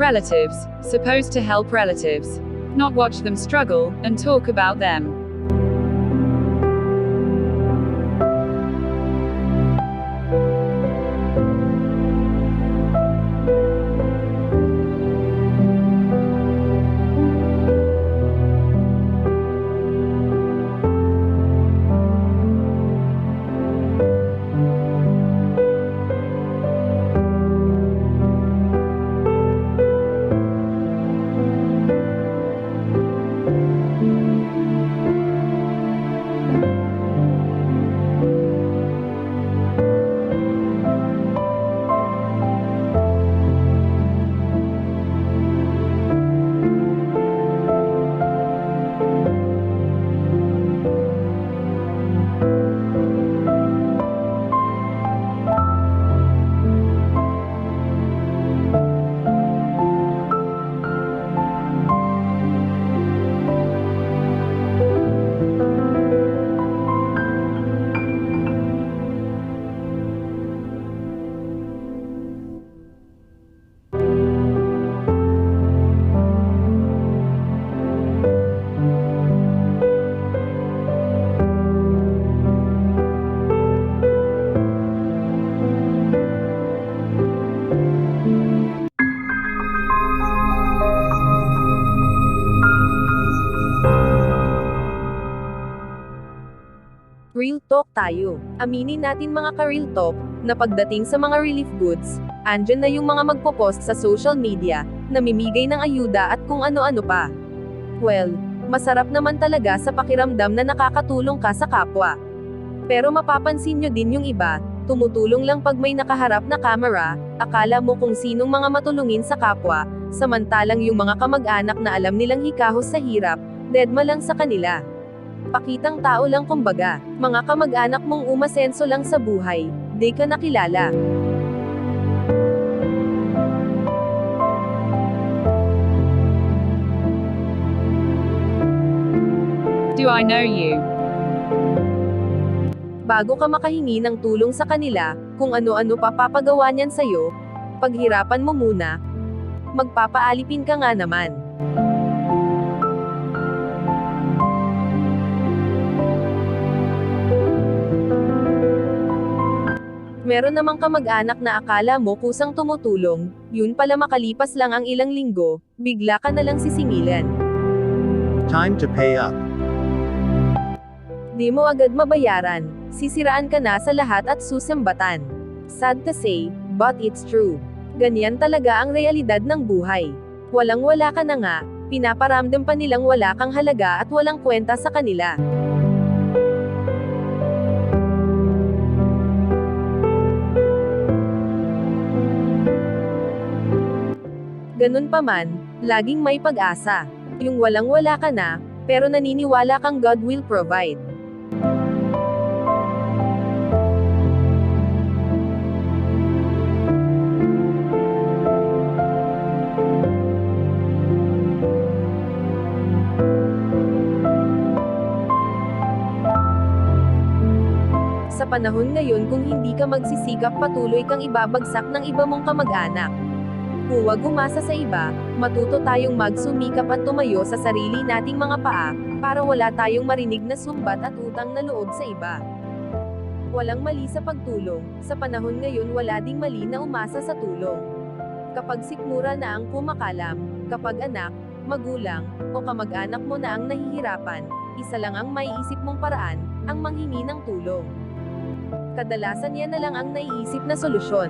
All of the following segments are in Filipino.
relatives, supposed to help relatives, not watch them struggle, and talk about them. Real talk tayo. Aminin natin mga ka-real talk, na pagdating sa mga relief goods, andyan na yung mga magpo-post sa social media, namimigay ng ayuda at kung ano-ano pa. Well, masarap naman talaga sa pakiramdam na nakakatulong ka sa kapwa. Pero mapapansin nyo din yung iba, tumutulong lang pag may nakaharap na camera, akala mo kung sinong mga matulungin sa kapwa, samantalang yung mga kamag-anak na alam nilang hikahos sa hirap, dedma lang sa kanila. Pakitang tao lang kumbaga, mga kamag-anak mong umasenso lang sa buhay, di ka nakilala. Do I know you? Bago ka makahingi ng tulong sa kanila, kung ano-ano pa papagawa niyan sa'yo, paghirapan mo muna. Magpapaalipin ka nga naman. Meron namang kamag-anak na akala mo kusang tumutulong, yun pala makalipas lang ang ilang linggo, bigla ka na lang sisingilan. Time to pay up. Di mo agad mabayaran, sisiraan ka na sa lahat at susambatan. Sad to say, but it's true. Ganyan talaga ang realidad ng buhay. Walang-wala ka na nga, pinaparamdam pa nilang wala kang halaga at walang kwenta sa kanila. Ganun pa man, laging may pag-asa. Yung walang-wala ka na, pero naniniwala kang God will provide. Sa panahon ngayon kung hindi ka magsisikap patuloy kang ibabagsak ng iba mong kamag-anak. Huwag umasa sa iba, matuto tayong magsumikap at tumayo sa sarili nating mga paa, para wala tayong marinig na sumbat at utang na loob sa iba. Walang mali sa pagtulong, sa panahon ngayon wala ding mali na umasa sa tulong. Kapag sikmura na ang kumakalam, kapag anak, magulang, o kamag-anak mo na ang nahihirapan, isa lang ang maiisip mong paraan, ang manghingi ng tulong. Kadalasan yan na lang ang naiisip na solusyon,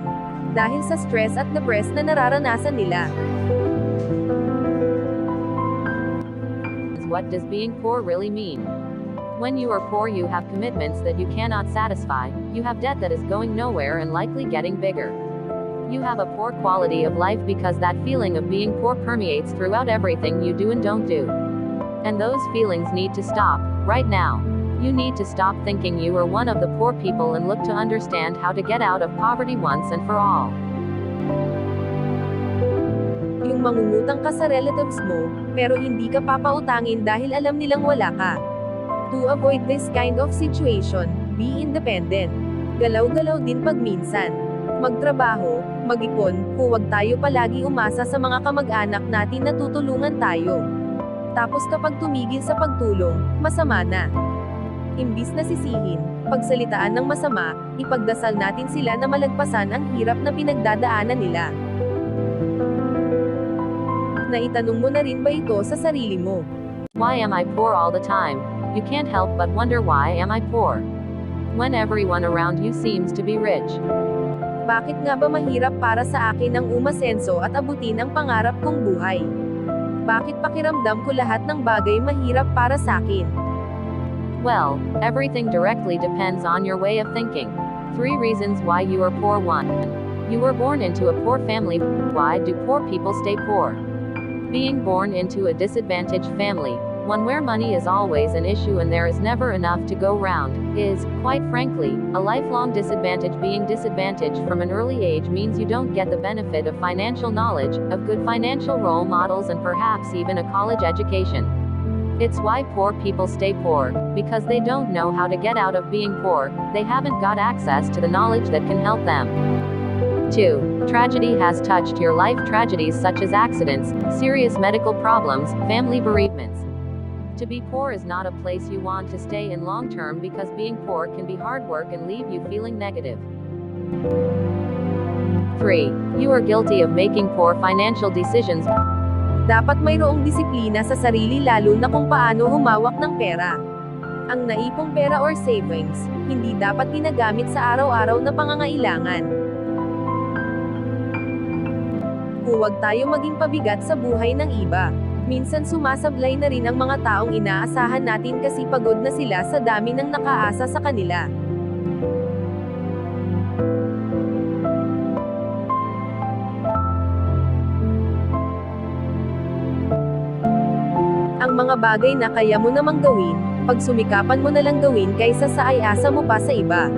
dahil sa stress at depress na nararanasan nila. What does being poor really mean? When you are poor, you have commitments that you cannot satisfy, you have debt that is going nowhere and likely getting bigger. You have a poor quality of life because that feeling of being poor permeates throughout everything you do and don't do. And those feelings need to stop, right now. You need to stop thinking you are one of the poor people and look to understand how to get out of poverty once and for all. Yung mangungutang ka sa relatives mo, pero hindi ka papautangin dahil alam nilang wala ka. To avoid this kind of situation, be independent. Galaw-galaw din pag minsan. Magtrabaho, Mag-ipon, huwag tayo palagi umasa sa mga kamag-anak natin na tutulungan tayo. Tapos kapag tumigil sa pagtulong, masama na. Imbis na sisihin, pagsalitaan ng masama, ipagdasal natin sila na malagpasan ang hirap na pinagdadaanan nila. Naitanong mo na rin ba ito sa sarili mo? Why am I poor all the time? You can't help but wonder why am I poor? When everyone around you seems to be rich. Bakit nga ba mahirap para sa akin ang umasenso at abutin ang pangarap kong buhay? Bakit pakiramdam ko lahat ng bagay mahirap para sa akin? Well, everything directly depends on your way of thinking. 3 reasons why you are poor. 1. You were born into a poor family. Why do poor people stay poor? Being born into a disadvantaged family, one where money is always an issue and there is never enough to go round, is, quite frankly, a lifelong disadvantage. Being disadvantaged from an early age means you don't get the benefit of financial knowledge, of good financial role models, and perhaps even a college education. It's why poor people stay poor, because they don't know how to get out of being poor, they haven't got access to the knowledge that can help them. 2. Tragedy has touched your life. Tragedies such as accidents, serious medical problems, family bereavements. To be poor is not a place you want to stay in long term because being poor can be hard work and leave you feeling negative. 3. You are guilty of making poor financial decisions. Dapat mayroong disiplina sa sarili lalo na kung paano humawak ng pera. Ang naipong pera or savings, hindi dapat ginagamit sa araw-araw na pangangailangan. Huwag tayo maging pabigat sa buhay ng iba. Minsan sumasablay na rin ang mga taong inaasahan natin kasi pagod na sila sa dami ng nakaasa sa kanila. Ang mga bagay na kaya mo namang gawin, pagsumikapan mo na lang gawin kaysa sa ay-asa mo pa sa iba.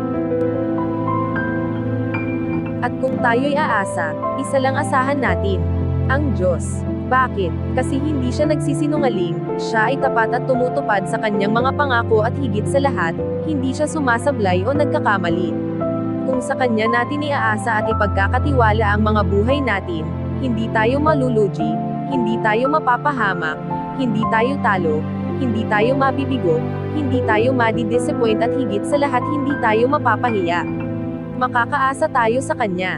At kung tayo'y aasa, isa lang asahan natin, ang Diyos. Bakit? Kasi hindi siya nagsisinungaling, siya ay tapat at tumutupad sa kanyang mga pangako at higit sa lahat, hindi siya sumasablay o nagkakamali. Kung sa kanya natin iaasa at ipagkakatiwala ang mga buhay natin, hindi tayo malulugi, hindi tayo mapapahamak, hindi tayo talo, hindi tayo mabibigo, hindi tayo madi-disappoint at higit sa lahat hindi tayo mapapahiya. Makakaasa tayo sa Kanya.